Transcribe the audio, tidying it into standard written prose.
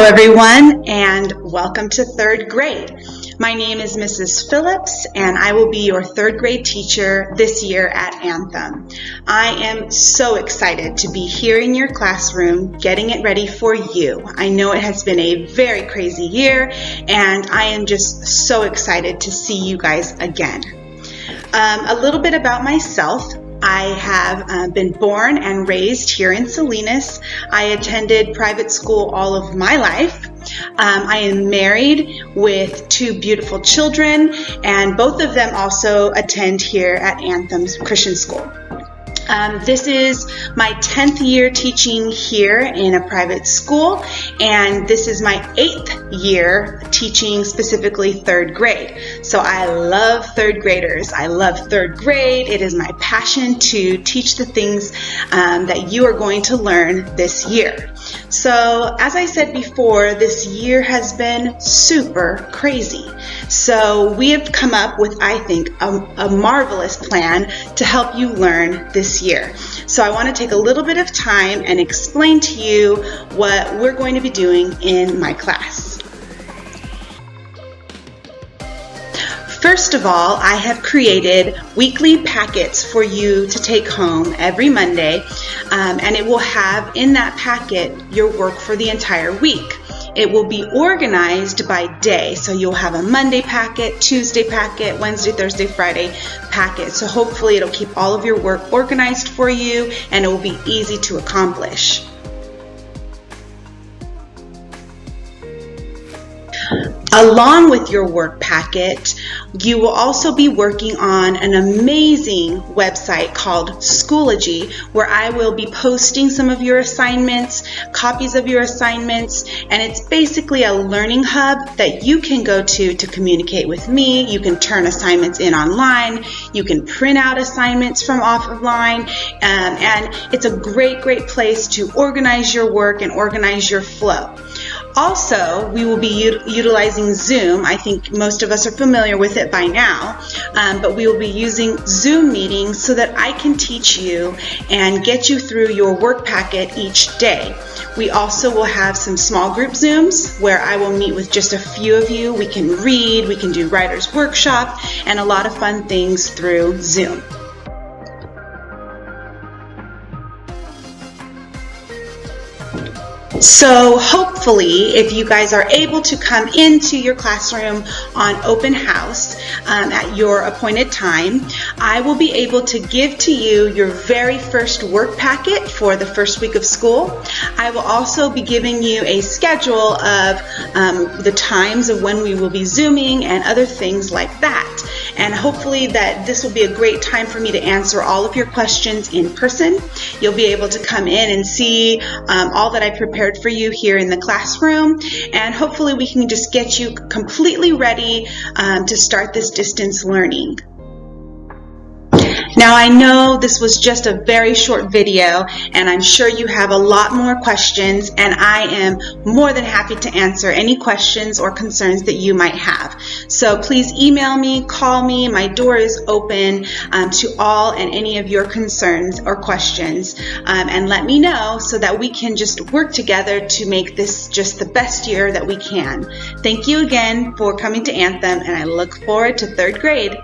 everyone, and welcome to third grade. My name is Mrs. Phillips, and I will be your third grade teacher this year at Anthem. I am so excited to be here in your classroom, getting it ready for you. I know it has been a very crazy year, and I am just so excited to see you guys again. A little bit about myself. I have been born and raised here in Salinas. I attended private school all of my life. I am married with two beautiful children, and both of them also attend here at Anthem's Christian School. This is my 10th year teaching here in a private school, and this is my 8th year teaching specifically third grade. So I love third graders. I love third grade. It is my passion to teach the things that you are going to learn this year. So as I said before, this year has been super crazy. So we have come up with, I think, a marvelous plan to help you learn this year. So I want to take a little bit of time and explain to you what we're going to be doing in my class. First of all, I have created weekly packets for you to take home every Monday, and it will have in that packet your work for the entire week. It will be organized by day, so you'll have a Monday packet, Tuesday packet, Wednesday, Thursday, Friday packet. So hopefully it'll keep all of your work organized for you, and it will be easy to accomplish. Along with your work packet, you will also be working on an amazing website called Schoology, where I will be posting some of your assignments, copies of your assignments, and it's basically a learning hub that you can go to communicate with me. You can turn assignments in online, you can print out assignments from offline, and it's a great place to organize your work and organize your flow. Also, we will be utilizing Zoom. I think most of us are familiar with it by now, but we will be using Zoom meetings so that I can teach you and get you through your work packet each day. We also will have some small group Zooms where I will meet with just a few of you. We can read, we can do writer's workshop, and a lot of fun things through Zoom. So hopefully, if you guys are able to come into your classroom on open house at your appointed time, I will be able to give to you your very first work packet for the first week of school. I will also be giving you a schedule of the times of when we will be Zooming and other things like that. And hopefully that this will be a great time for me to answer all of your questions in person. You'll be able to come in and see all that I prepared for you here in the classroom, and hopefully we can just get you completely ready to start this distance learning. Now, I know this was just a very short video, and I'm sure you have a lot more questions, and I am more than happy to answer any questions or concerns that you might have. So please email me, call me. My door is open to all and any of your concerns or questions, and let me know so that we can just work together to make this just the best year that we can. Thank you again for coming to Anthem, and I look forward to third grade.